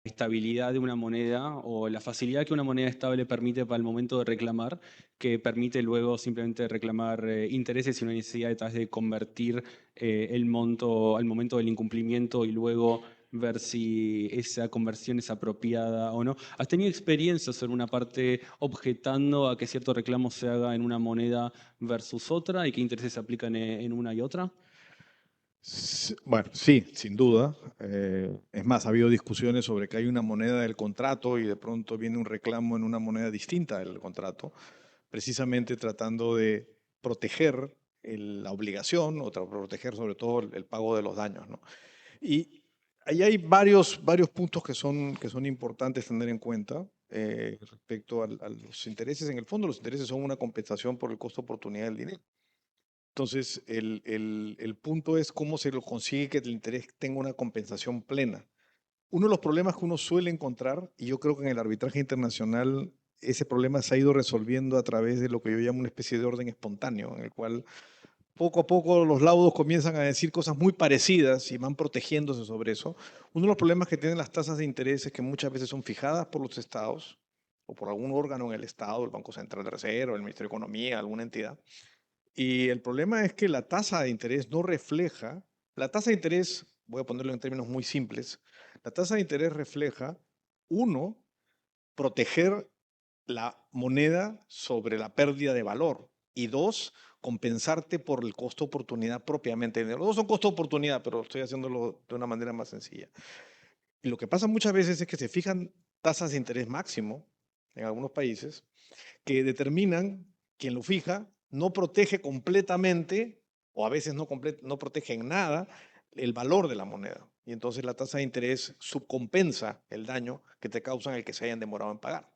estabilidad de una moneda o la facilidad que una moneda estable permite para el momento de reclamar, que permite luego simplemente reclamar intereses sin una necesidad detrás de convertir el monto al momento del incumplimiento y luego ver si esa conversión es apropiada o no. ¿Has tenido experiencia sobre una parte objetando a que cierto reclamo se haga en una moneda versus otra y qué intereses se aplican en una y otra? Bueno, sí, sin duda. Es más, ha habido discusiones sobre que hay una moneda del contrato y de pronto viene un reclamo en una moneda distinta del contrato, precisamente tratando de proteger la obligación o proteger sobre todo el pago de los daños, ¿no? Y ahí hay varios puntos que son importantes tener en cuenta respecto a los intereses. En el fondo, los intereses son una compensación por el costo de oportunidad del dinero. Entonces, el punto es cómo se lo consigue que el interés tenga una compensación plena. Uno de los problemas que uno suele encontrar, y yo creo que en el arbitraje internacional ese problema se ha ido resolviendo a través de lo que yo llamo una especie de orden espontáneo, en el cual poco a poco los laudos comienzan a decir cosas muy parecidas y van protegiéndose sobre eso. Uno de los problemas que tienen las tasas de interés es que muchas veces son fijadas por los estados o por algún órgano en el estado, el Banco Central de Reserva, el Ministerio de Economía, alguna entidad, y el problema es que la tasa de interés no refleja, la tasa de interés, voy a ponerlo en términos muy simples, la tasa de interés refleja, uno, proteger la moneda sobre la pérdida de valor y dos, compensarte por el costo de oportunidad propiamente. Los dos son costo de oportunidad, pero estoy haciéndolo de una manera más sencilla. Y lo que pasa muchas veces es que se fijan tasas de interés máximo en algunos países que determinan, quien lo fija, no protege completamente, o a veces no protege en nada, el valor de la moneda. Y entonces la tasa de interés subcompensa el daño que te causan el que se hayan demorado en pagar.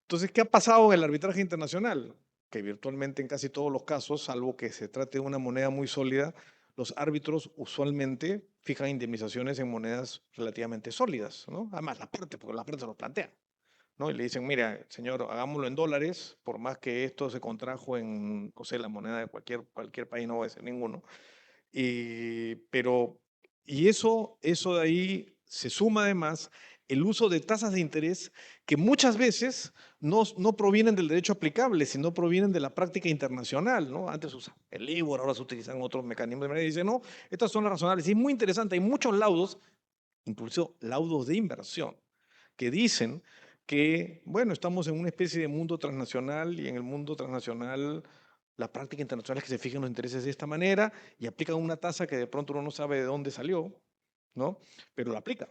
Entonces, ¿qué ha pasado en el arbitraje internacional? Que virtualmente en casi todos los casos, salvo que se trate de una moneda muy sólida, los árbitros usualmente fijan indemnizaciones en monedas relativamente sólidas, ¿no? Además, porque la parte se los plantea. ¿No? Y le dicen, mira, señor, hagámoslo en dólares, por más que esto se contrajo en, no sé, la moneda de cualquier país, no voy a decir ninguno. Pero, y eso de ahí se suma además el uso de tasas de interés que muchas veces no provienen del derecho aplicable, sino provienen de la práctica internacional, ¿no? Antes se usaba el LIBOR, ahora se utilizan otros mecanismos. Y dicen, no, estas son las razonables. Y es muy interesante, hay muchos laudos, incluso laudos de inversión, que dicen que, bueno, estamos en una especie de mundo transnacional y en el mundo transnacional la práctica internacional es que se fijan los intereses de esta manera y aplican una tasa que de pronto uno no sabe de dónde salió, ¿no? Pero la aplican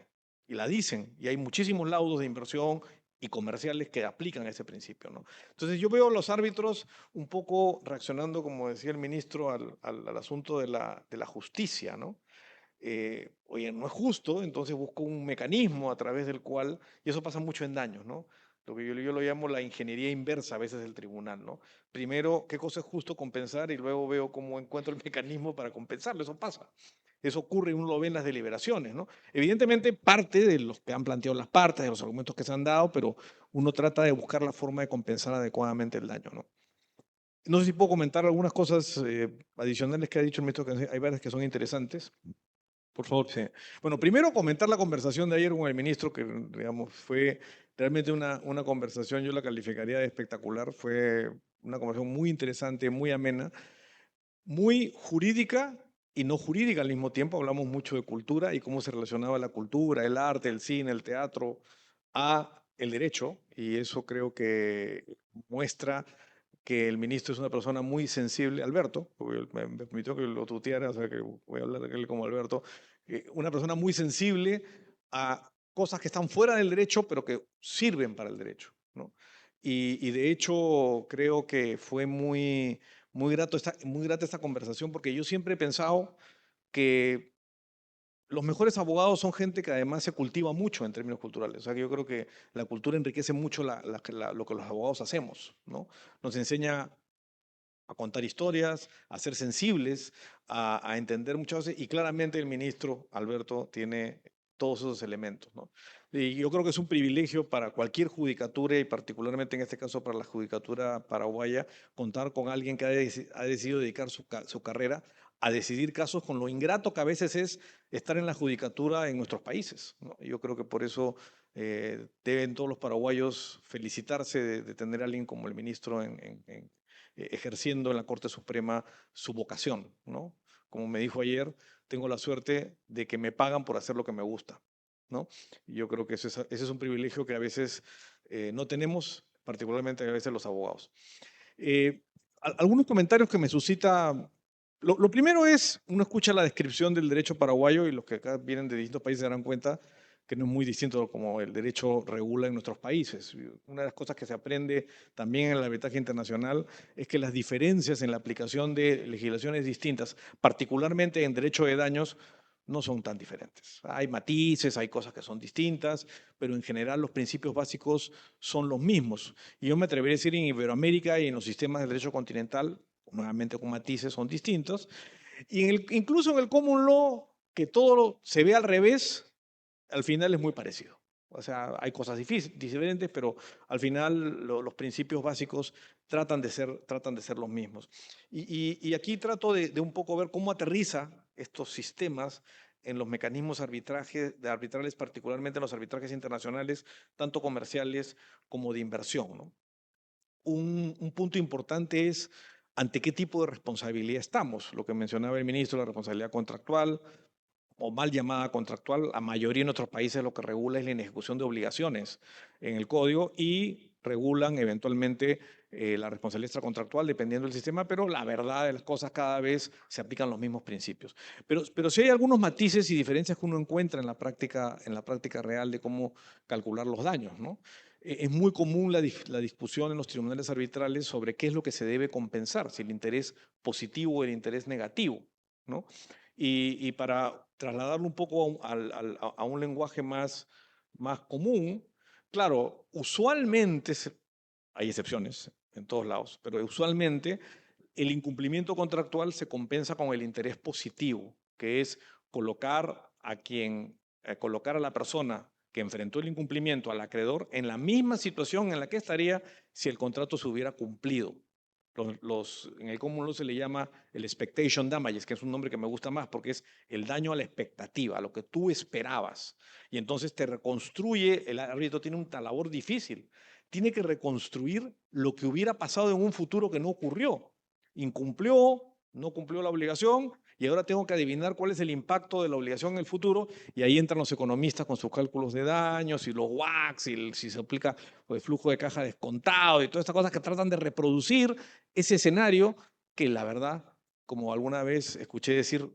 y la dicen y hay muchísimos laudos de inversión y comerciales que aplican ese principio, ¿no? Entonces yo veo a los árbitros un poco reaccionando, como decía el ministro, al asunto de la justicia, ¿no? Oye, no es justo, entonces busco un mecanismo a través del cual, y eso pasa mucho en daños, ¿no? Lo que yo lo llamo la ingeniería inversa a veces del tribunal, ¿no? Primero, ¿qué cosa es justo compensar? Y luego veo cómo encuentro el mecanismo para compensarlo. Eso pasa. Eso ocurre, uno lo ve en las deliberaciones, ¿no? Evidentemente, parte de los que han planteado las partes, de los argumentos que se han dado, pero uno trata de buscar la forma de compensar adecuadamente el daño, ¿no? No sé si puedo comentar algunas cosas adicionales que ha dicho el ministro, que hay varias que son interesantes. Por favor. Sí. Bueno, primero comentar la conversación de ayer con el ministro, que digamos fue realmente una conversación, yo la calificaría de espectacular, fue una conversación muy interesante, muy amena, muy jurídica y no jurídica al mismo tiempo. Hablamos mucho de cultura y cómo se relacionaba la cultura, el arte, el cine, el teatro a el derecho, y eso creo que muestra que el ministro es una persona muy sensible, Alberto, porque me permitió que lo tuteara, o sea que voy a hablar de él como Alberto, una persona muy sensible a cosas que están fuera del derecho, pero que sirven para el derecho, ¿no? Y de hecho creo que fue muy grata esta conversación, porque yo siempre he pensado que los mejores abogados son gente que además se cultiva mucho en términos culturales. O sea, que yo creo que la cultura enriquece mucho lo que los abogados hacemos, ¿no? Nos enseña a contar historias, a ser sensibles, a entender muchas cosas. Y claramente el ministro Alberto tiene todos esos elementos, ¿no? Y yo creo que es un privilegio para cualquier judicatura y particularmente en este caso para la judicatura paraguaya, contar con alguien que ha decidido dedicar su carrera a decidir casos, con lo ingrato que a veces es estar en la judicatura en nuestros países, ¿no? Yo creo que por eso Deben todos los paraguayos felicitarse de tener a alguien como el ministro ejerciendo en la Corte Suprema su vocación, ¿no? Como me dijo ayer, tengo la suerte de que me pagan por hacer lo que me gusta, ¿no? Y yo creo que ese es un privilegio que a veces no tenemos, particularmente a veces los abogados. Algunos comentarios que me suscita. Lo primero es, uno escucha la descripción del derecho paraguayo y los que acá vienen de distintos países se darán cuenta que no es muy distinto como el derecho regula en nuestros países. Una de las cosas que se aprende también en el arbitraje internacional es que las diferencias en la aplicación de legislaciones distintas, particularmente en derecho de daños, no son tan diferentes. Hay matices, hay cosas que son distintas, pero en general los principios básicos son los mismos. Y yo me atrevería a decir en Iberoamérica y en los sistemas de derecho continental, nuevamente con matices, son distintos. Y incluso en el common law, que todo se ve al revés, al final es muy parecido. O sea, hay cosas diferentes, pero al final los principios básicos tratan de ser los mismos. Y aquí trato de un poco ver cómo aterriza estos sistemas en los mecanismos arbitrales, particularmente en los arbitrajes internacionales, tanto comerciales como de inversión, ¿no? Un punto importante es ante qué tipo de responsabilidad estamos. Lo que mencionaba el ministro, la responsabilidad contractual, o mal llamada contractual, la mayoría en otros países lo que regula es la inejecución de obligaciones en el código y regulan eventualmente la responsabilidad extracontractual dependiendo del sistema, pero la verdad de las cosas cada vez se aplican los mismos principios. Pero sí hay algunos matices y diferencias que uno encuentra en la práctica real de cómo calcular los daños, ¿no? Es muy común la discusión en los tribunales arbitrales sobre qué es lo que se debe compensar, si el interés positivo o el interés negativo, ¿no? Y para trasladarlo un poco a un lenguaje más común, claro, usualmente, hay excepciones en todos lados, pero usualmente el incumplimiento contractual se compensa con el interés positivo, que es colocar colocar a la persona que enfrentó el incumplimiento, al acreedor, en la misma situación en la que estaría si el contrato se hubiera cumplido. En el común se le llama el expectation damages, que es un nombre que me gusta más porque es el daño a la expectativa, a lo que tú esperabas. Y entonces te reconstruye, el árbitro tiene una labor difícil, tiene que reconstruir lo que hubiera pasado en un futuro que no ocurrió. Incumplió, no cumplió la obligación y ahora tengo que adivinar cuál es el impacto de la obligación en el futuro y ahí entran los economistas con sus cálculos de daños y los WACC, si se aplica el flujo de caja descontado y todas estas cosas que tratan de reproducir ese escenario que la verdad, como alguna vez escuché decir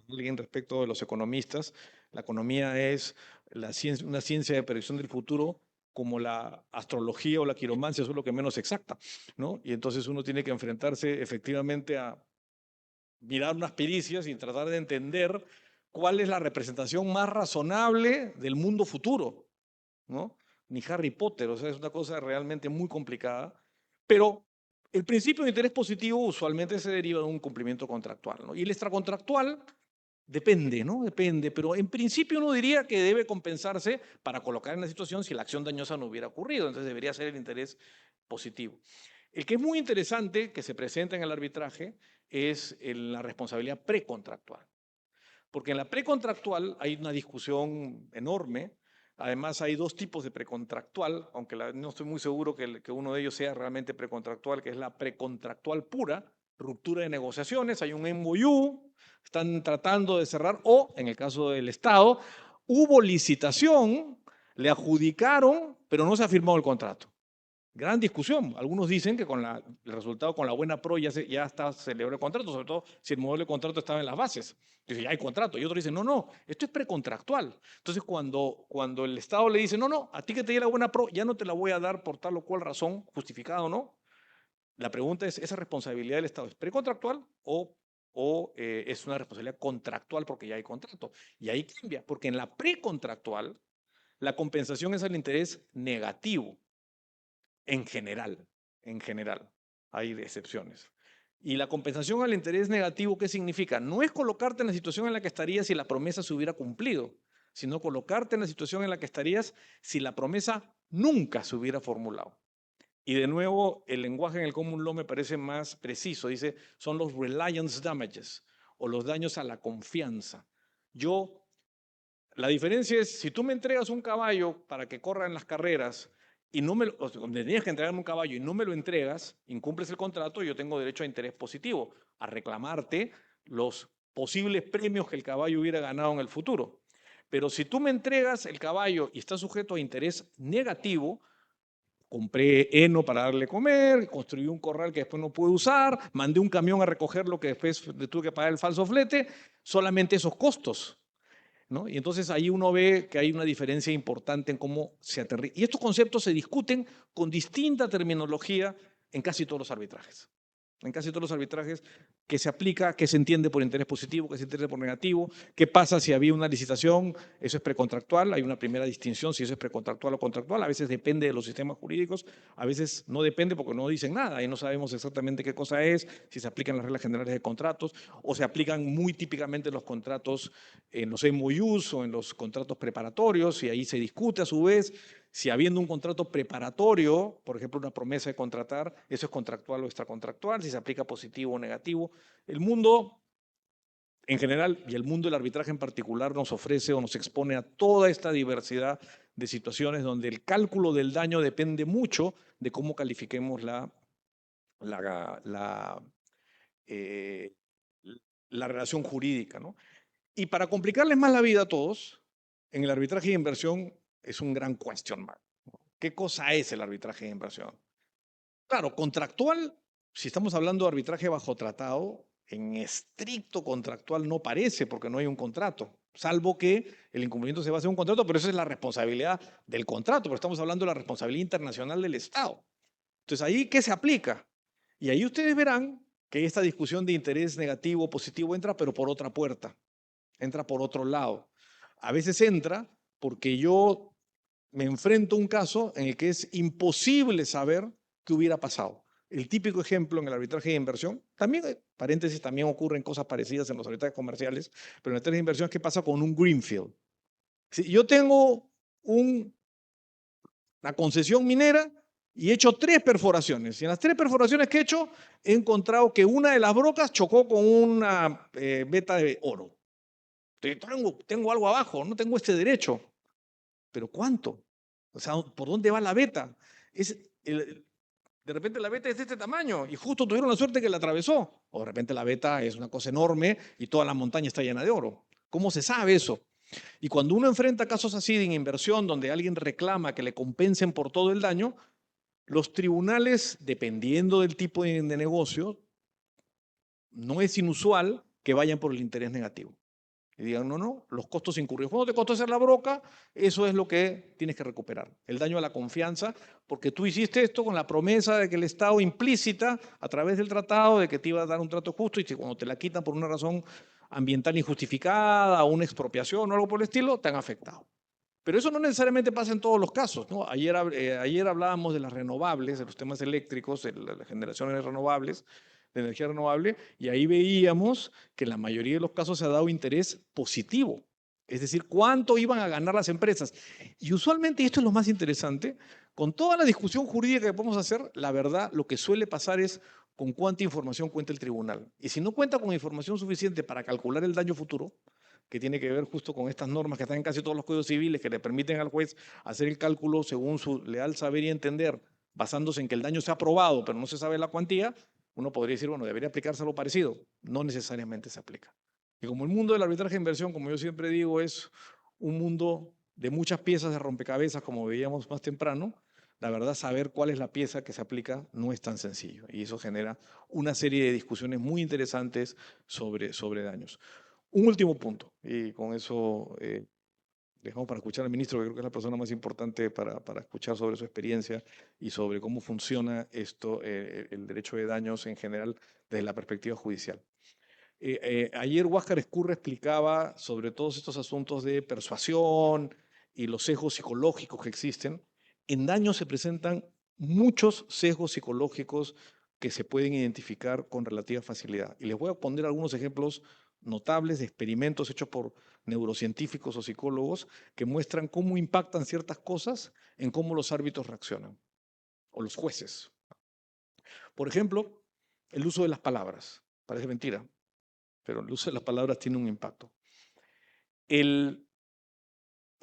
alguien respecto de los economistas, la economía es una ciencia de predicción del futuro como la astrología o la quiromancia, eso es lo que menos exacta, ¿no? Y entonces uno tiene que enfrentarse efectivamente a mirar unas pericias y tratar de entender cuál es la representación más razonable del mundo futuro, ¿no? Ni Harry Potter, o sea, es una cosa realmente muy complicada, pero el principio de interés positivo usualmente se deriva de un cumplimiento contractual, ¿no? Y el extracontractual depende, ¿no? Depende, pero en principio uno diría que debe compensarse para colocar en la situación si la acción dañosa no hubiera ocurrido, entonces debería ser el interés positivo. El que es muy interesante que se presenta en el arbitraje es la responsabilidad precontractual, porque en la precontractual hay una discusión enorme. Además, hay dos tipos de precontractual, aunque no estoy muy seguro que uno de ellos sea realmente precontractual, que es la precontractual pura, ruptura de negociaciones, hay un MOU, están tratando de cerrar, o en el caso del Estado, hubo licitación, le adjudicaron, pero no se ha firmado el contrato. Gran discusión. Algunos dicen que con el resultado, con la buena pro, ya está celebrado el contrato, sobre todo si el modelo de contrato estaba en las bases. Dice, ya hay contrato. Y otros dicen, no, no, esto es precontractual. Entonces, cuando el Estado le dice, no, no, a ti que te di la buena pro, ya no te la voy a dar por tal o cual razón, justificada o no, la pregunta es, ¿esa responsabilidad del Estado es precontractual o es una responsabilidad contractual porque ya hay contrato? Y ahí cambia, porque en la precontractual, la compensación es al interés negativo. En general, hay excepciones. Y la compensación al interés negativo, ¿qué significa? No es colocarte en la situación en la que estarías si la promesa se hubiera cumplido, sino colocarte en la situación en la que estarías si la promesa nunca se hubiera formulado. Y de nuevo, el lenguaje en el common law me parece más preciso. Dice, son los reliance damages o los daños a la confianza. Yo La diferencia es, si tú me entregas un caballo para que corra en las carreras y no me lo, o sea, me tenías que entregarme un caballo y no me lo entregas, incumples el contrato, yo tengo derecho a interés positivo, a reclamarte los posibles premios que el caballo hubiera ganado en el futuro. Pero si tú me entregas el caballo y está sujeto a interés negativo, compré heno para darle comer, construí un corral que después no pude usar, mandé un camión a recoger lo que después le tuve que pagar el falso flete, solamente esos costos. ¿No? Y entonces ahí uno ve que hay una diferencia importante en cómo se aterriza. Y estos conceptos se discuten con distinta terminología en casi todos los arbitrajes. En casi todos los arbitrajes que se aplica, que se entiende por interés positivo, que se entiende por negativo, qué pasa si había una licitación, eso es precontractual, hay una primera distinción si eso es precontractual o contractual, a veces depende de los sistemas jurídicos, a veces no depende porque no dicen nada y no sabemos exactamente qué cosa es, si se aplican las reglas generales de contratos o se aplican muy típicamente los contratos en los MOUs o en los contratos preparatorios y ahí se discute a su vez si habiendo un contrato preparatorio, por ejemplo, una promesa de contratar, eso es contractual o extracontractual, si se aplica positivo o negativo. El mundo en general y el mundo del arbitraje en particular nos ofrece o nos expone a toda esta diversidad de situaciones donde el cálculo del daño depende mucho de cómo califiquemos la, la, eh, la relación jurídica, ¿no? Y para complicarles más la vida a todos, en el arbitraje de inversión es un gran question mark. ¿Qué cosa es el arbitraje de inversión? Claro, contractual, si estamos hablando de arbitraje bajo tratado, en estricto contractual no parece porque no hay un contrato, salvo que el incumplimiento se base en un contrato, pero esa es la responsabilidad del contrato, pero estamos hablando de la responsabilidad internacional del Estado. Entonces, ¿ahí qué se aplica? Y ahí ustedes verán que esta discusión de interés negativo o positivo entra, pero por otra puerta, entra por otro lado. A veces entra porque yo me enfrento a un caso en el que es imposible saber qué hubiera pasado. El típico ejemplo en el arbitraje de inversión, también, paréntesis, también ocurren cosas parecidas en los arbitrajes comerciales, pero en el arbitraje de inversión, ¿qué pasa con un greenfield? Si yo tengo una concesión minera y he hecho 3 perforaciones, y en las 3 perforaciones que he hecho, he encontrado que una de las brocas chocó con una veta de oro. Tengo algo abajo, no tengo este derecho. ¿Pero cuánto? O sea, ¿por dónde va la veta? Es de repente la veta es de este tamaño y justo tuvieron la suerte que la atravesó. O de repente la veta es una cosa enorme y toda la montaña está llena de oro. ¿Cómo se sabe eso? Y cuando uno enfrenta casos así de inversión donde alguien reclama que le compensen por todo el daño, los tribunales, dependiendo del tipo de negocio, no es inusual que vayan por el interés negativo. Y digan, no, no, los costos incurridos. ¿Cuánto te costó hacer la broca? Eso es lo que tienes que recuperar. El daño a la confianza, porque tú hiciste esto con la promesa de que el Estado implícita, a través del tratado, de que te iba a dar un trato justo y que cuando te la quitan por una razón ambiental injustificada, o una expropiación o algo por el estilo, te han afectado. Pero eso no necesariamente pasa en todos los casos, ¿no? Ayer hablábamos de las renovables, de los temas eléctricos, de las generaciones renovables, de energía renovable, y ahí veíamos que en la mayoría de los casos se ha dado interés positivo. Es decir, cuánto iban a ganar las empresas. Y usualmente, y esto es lo más interesante, con toda la discusión jurídica que podemos hacer, la verdad, lo que suele pasar es con cuánta información cuenta el tribunal. Y si no cuenta con información suficiente para calcular el daño futuro, que tiene que ver justo con estas normas que están en casi todos los códigos civiles, que le permiten al juez hacer el cálculo según su leal saber y entender, basándose en que el daño se ha probado, pero no se sabe la cuantía, uno podría decir, bueno, debería aplicarse algo parecido. No necesariamente se aplica. Y como el mundo del arbitraje de inversión, como yo siempre digo, es un mundo de muchas piezas de rompecabezas, como veíamos más temprano, la verdad, saber cuál es la pieza que se aplica no es tan sencillo. Y eso genera una serie de discusiones muy interesantes sobre daños. Un último punto, y con eso dejamos para escuchar al ministro, que creo que es la persona más importante para escuchar sobre su experiencia y sobre cómo funciona esto, el derecho de daños en general desde la perspectiva judicial. Ayer Huáscar Escurra explicaba sobre todos estos asuntos de persuasión y los sesgos psicológicos que existen. En daños se presentan muchos sesgos psicológicos que se pueden identificar con relativa facilidad. Y les voy a poner algunos ejemplos notables de experimentos hechos por neurocientíficos o psicólogos que muestran cómo impactan ciertas cosas en cómo los árbitros reaccionan, o los jueces. Por ejemplo, el uso de las palabras. Parece mentira, pero el uso de las palabras tiene un impacto.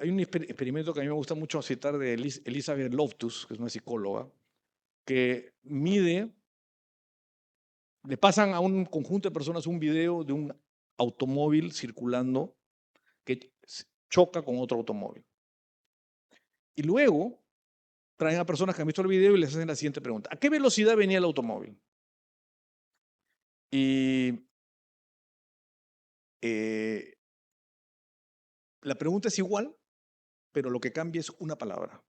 hay un experimento que a mí me gusta mucho citar de Elizabeth Loftus, que es una psicóloga, que le pasan a un conjunto de personas un video de un automóvil circulando que choca con otro automóvil. Y luego traen a personas que han visto el video y les hacen la siguiente pregunta. ¿A qué velocidad venía el automóvil? Y la pregunta es igual, pero lo que cambia es una palabra.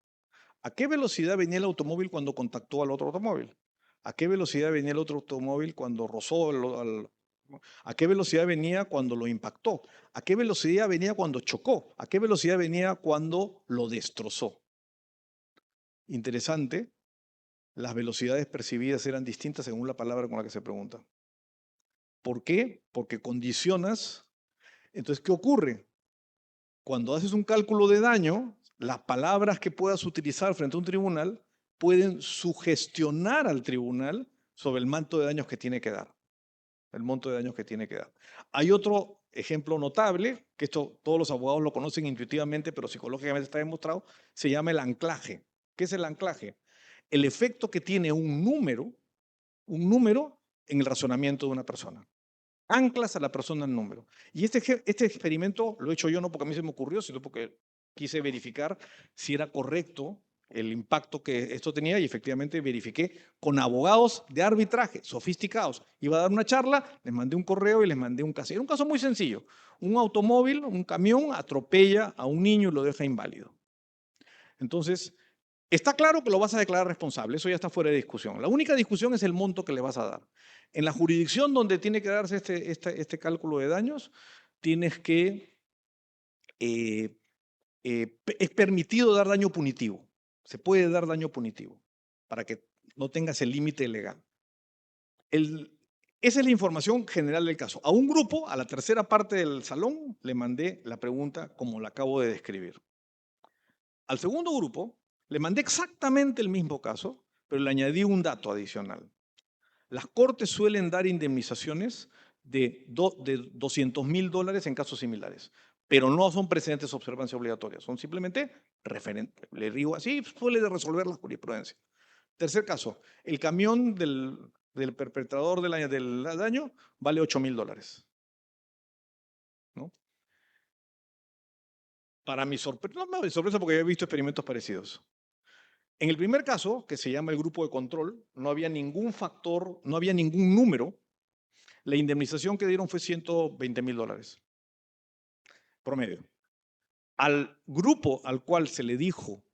¿A qué velocidad venía el automóvil cuando contactó al otro automóvil? ¿A qué velocidad venía el otro automóvil cuando rozó ¿A qué velocidad venía cuando lo impactó? ¿A qué velocidad venía cuando chocó? ¿A qué velocidad venía cuando lo destrozó? Interesante, las velocidades percibidas eran distintas según la palabra con la que se pregunta. ¿Por qué? Porque condicionas. Entonces, ¿qué ocurre? Cuando haces un cálculo de daño, las palabras que puedas utilizar frente a un tribunal pueden sugestionar al tribunal sobre el monto de daños que tiene que dar. El monto de daños que tiene que dar. Hay otro ejemplo notable, que esto todos los abogados lo conocen intuitivamente, pero psicológicamente está demostrado, se llama el anclaje. ¿Qué es el anclaje? El efecto que tiene un número en el razonamiento de una persona. Anclas a la persona al número. Y este experimento lo he hecho yo no porque a mí se me ocurrió, sino porque quise verificar si era correcto el impacto que esto tenía y efectivamente verifiqué con abogados de arbitraje sofisticados. Iba a dar una charla, les mandé un correo y les mandé un caso. Era un caso muy sencillo. Un automóvil, un camión atropella a un niño y lo deja inválido. Entonces, está claro que lo vas a declarar responsable, eso ya está fuera de discusión. La única discusión es el monto que le vas a dar. En la jurisdicción donde tiene que darse este cálculo de daños, tienes que, es permitido dar daño punitivo. Se puede dar daño punitivo para que no tengas el límite legal. Esa es la información general del caso. A un grupo, a la tercera parte del salón, le mandé la pregunta como la acabo de describir. Al segundo grupo, le mandé exactamente el mismo caso, pero le añadí un dato adicional. Las cortes suelen dar indemnizaciones de $200,000 en casos similares, pero no son precedentes de observancia obligatoria, son simplemente referentes. Le digo así, suele resolver la jurisprudencia. Tercer caso, el camión del perpetrador del daño vale $8,000. ¿No? Para mi sorpresa, no, mi sorpresa porque he visto experimentos parecidos. En el primer caso, que se llama el grupo de control, no había ningún factor, no había ningún número. La indemnización que dieron fue $120,000 promedio. Al grupo al cual se le dijo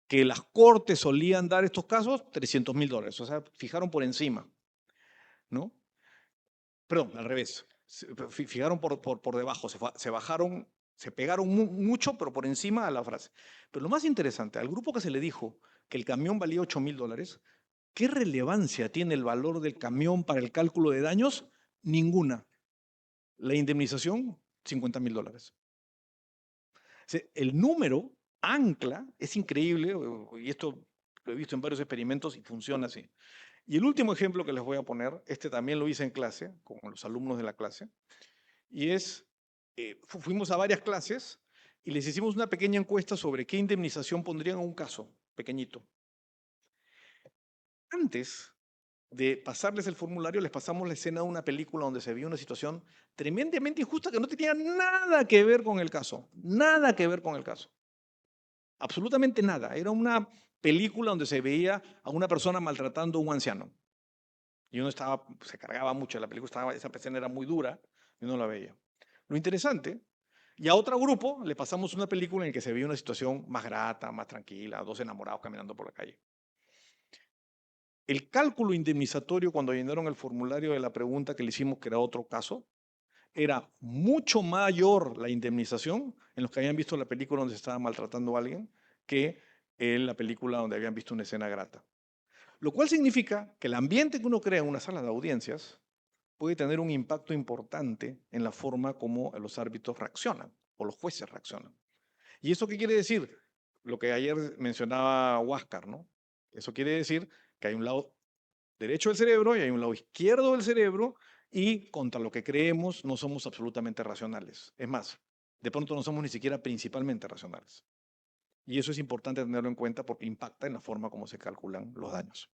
que las cortes solían dar estos casos, $300,000. O sea, fijaron por encima. ¿No? Perdón, al revés. Fijaron por debajo, se bajaron, se pegaron mucho, pero por encima a la frase. Pero lo más interesante, al grupo que se le dijo que el camión valía $8,000, ¿qué relevancia tiene el valor del camión para el cálculo de daños? Ninguna. La indemnización, $50,000. El número ancla es increíble, y esto lo he visto en varios experimentos y funciona así. Y el último ejemplo que les voy a poner, este también lo hice en clase, con los alumnos de la clase, y es, fuimos a varias clases y les hicimos una pequeña encuesta sobre qué indemnización pondrían a un caso pequeñito. Antes de pasarles el formulario, les pasamos la escena de una película donde se vio una situación tremendamente injusta que no tenía nada que ver con el caso. Nada que ver con el caso. Absolutamente nada. Era una película donde se veía a una persona maltratando a un anciano. Y uno se cargaba mucho, la película esa escena era muy dura y uno la veía. Lo interesante, y a otro grupo le pasamos una película en la que se veía una situación más grata, más tranquila, dos enamorados caminando por la calle. El cálculo indemnizatorio cuando llenaron el formulario de la pregunta que le hicimos, que era otro caso, era mucho mayor la indemnización en los que habían visto la película donde se estaba maltratando a alguien que en la película donde habían visto una escena grata. Lo cual significa que el ambiente que uno crea en una sala de audiencias puede tener un impacto importante en la forma como los árbitros reaccionan o los jueces reaccionan. ¿Y eso qué quiere decir? Lo que ayer mencionaba Huáscar, ¿no? Eso quiere decir que hay un lado derecho del cerebro y hay un lado izquierdo del cerebro y contra lo que creemos no somos absolutamente racionales. Es más, de pronto no somos ni siquiera principalmente racionales. Y eso es importante tenerlo en cuenta porque impacta en la forma como se calculan los daños.